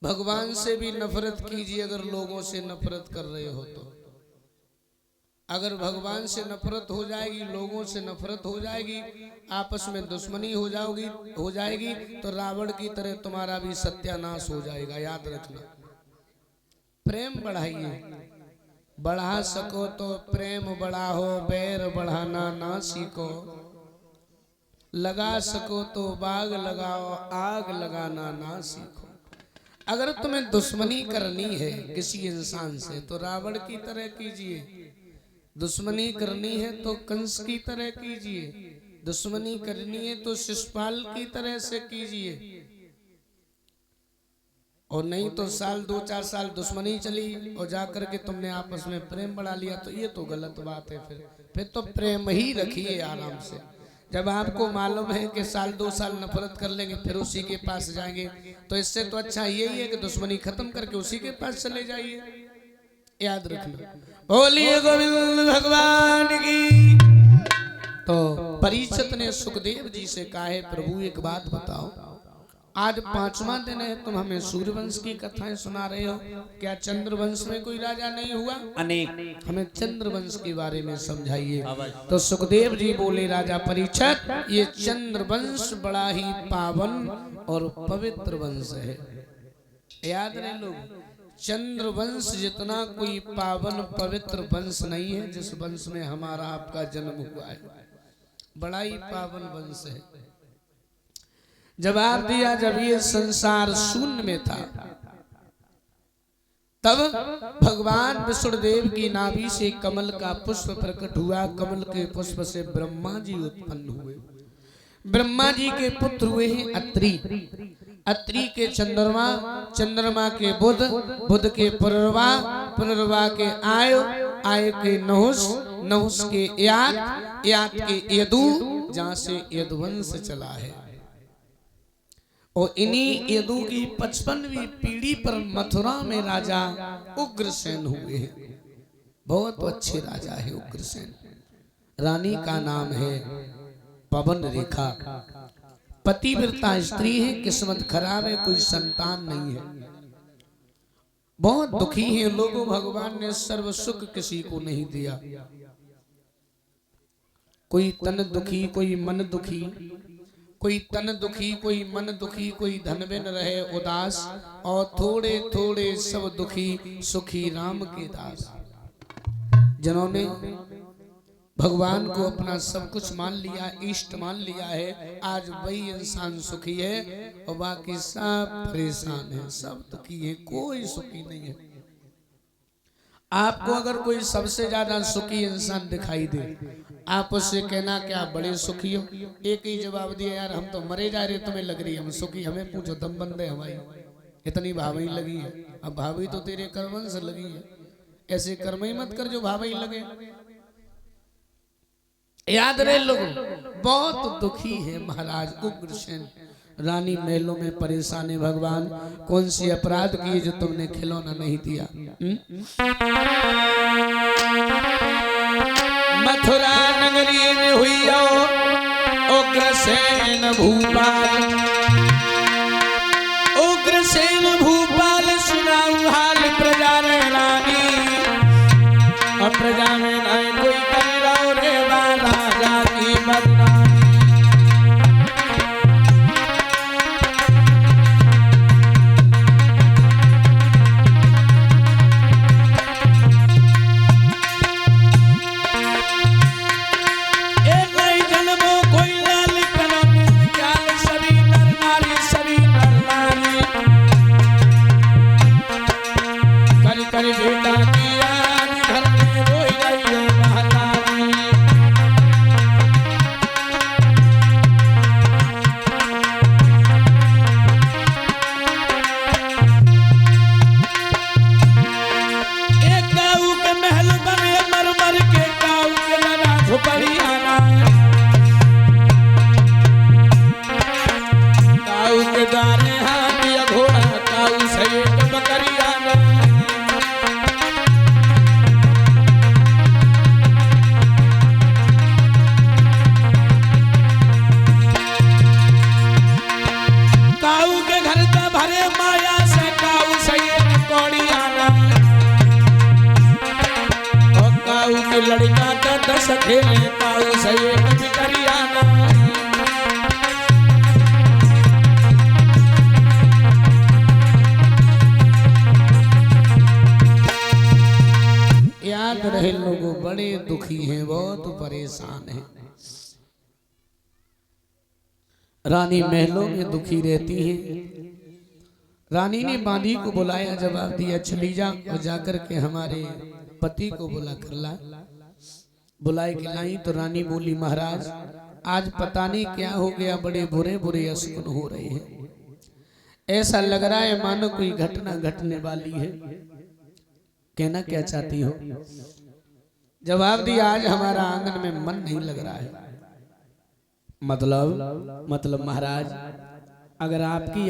भगवान से भी नफरत कीजिए अगर लोगों से नफरत कर रहे हो तो। अगर भगवान से नफरत हो जाएगी, लोगों से नफरत हो जाएगी, आपस में दुश्मनी हो जाएगी तो रावण की तरह तुम्हारा भी सत्यानाश हो जाएगा। याद रखना, प्रेम बढ़ाइए, बढ़ा सको तो प्रेम बढ़ाओ, बैर बढ़ाना ना सीखो। लगा सको तो बाग लगाओ, आग लगाना ना सीखो। अगर तुम्हें दुश्मनी करनी है किसी इंसान से तो रावण की तरह कीजिए, दुश्मनी करनी है तो कंस की तरह कीजिए, दुश्मनी करनी है तो शिशुपाल की तरह से कीजिए। और नहीं तो साल 2-4 साल दुश्मनी चली और जाकर के तुमने आपस में प्रेम बढ़ा लिया तो ये तो गलत बात है। फिर तो प्रेम ही रखिए आराम से। जब आपको मालूम है कि साल 2 साल नफरत कर लेंगे फिर उसी के पास जाएंगे तो इससे तो अच्छा यही है कि दुश्मनी खत्म करके उसी के पास चले जाइए। याद रखना। बोलिए गोविंद भगवान की। तो परीक्षित ने सुखदेव जी से कहा है, प्रभु एक बात बताओ, आज 5वां दिन है, तुम हमें सूर्यवंश की कथाएं सुना रहे हो, क्या चंद्रवंश में कोई राजा नहीं हुआ? अनेक। हमें चंद्रवंश के बारे में समझाइए। तो सुखदेव जी बोले, राजा परीक्षित, ये चंद्रवंश बड़ा ही पावन और पवित्र वंश है। याद रहे लोग, चंद्रवंश जितना कोई पावन पवित्र वंश नहीं है जिस वंश में हमारा आपका जन्म हुआ है। बड़ा ही पावन वंश है। जवाब दिया, जब ये संसार शून्य में था तब भगवान विष्णुदेव की नाभि से कमल का पुष्प प्रकट हुआ। कमल के पुष्प से ब्रह्मा जी उत्पन्न हुए। ब्रह्मा जी के पुत्र हुए हैं अत्रि, अत्रि के चंद्रमा, चंद्रमा के बुध, बुध के पुनर्वा, पुनर्वा के आय, आय के नहुस, नहुस के यात, यात के यदु, जहां से यदुवंश चला है। और इन्हीं यदु की 55वीं पीढ़ी पर मथुरा में राजा उग्रसेन हुए हैं। बहुत अच्छे राजा है उग्रसेन। रानी का नाम है पवन रेखा। पतिव्रता स्त्री है, किस्मत खराब है, कोई संतान नहीं है, बहुत दुखी है लोगों। भगवान ने सर्व सुख किसी को नहीं दिया। कोई तन दुखी, कोई मन दुखी, कोई तन दुखी, कोई मन दुखी, कोई धन बिन रहे उदास, और थोड़े थोड़े सब दुखी, सुखी राम के दास। जिन्होंने भगवान को अपना सब कुछ मान लिया, इष्ट मान लिया है, आज वही इंसान सुखी है और बाकी सब परेशान है, सब दुखी है, कोई सुखी नहीं है। आपको अगर कोई सबसे ज्यादा सुखी इंसान दिखाई दे, आप उससे कहना कि आप बड़े सुखी हो। एक ही जवाब दिया, यार हम तो मरे जा रहे, तुम्हें लग रही है हम सुखी, हमें पूछो दम बंद है हमारी, इतनी भावई लगी है। अब भावई तो तेरे कर्मन से लगी है, ऐसे कर्म ही मत कर जो भावई लगे। याद रहे लोगों, बहुत दुखी है महाराज उग्रसेन। रानी महलों में परेशान है। भगवान कौन सी अपराध की जो तुमने खिलौना नहीं दिया? मथुरा नगरी में हुई उग्रसेन भूपाल, उग्रसेन भूपाल सुनाऊ हाल प्रजा रे रानी, और प्रजा में नहीं कोई करो रे राजा की बदनामी। बेटा किया घर में रोई रही रस खेले ताऊ से एक बिटरिया नहीं। याद रहे लोगों, बड़े दुखी हैं, बहुत परेशान हैं। रानी महलों में दुखी रहती है। रानी ने बांदी को बुलाया, जवाब दिया चली जा और जाकर के हमारे पति को बुला कर ला। बुलाए कि लाई तो रानी बोली महाराज आज पता नहीं क्या हो गया, बड़े बुरे बुरे अशकुन हो रहे हैं, ऐसा लग रहा है मानो कोई घटना घटने वाली है। कहना क्या चाहती हो? जवाब दिया आज हमारा आंगन में मन नहीं लग रहा है। मतलब महाराज अगर आपकी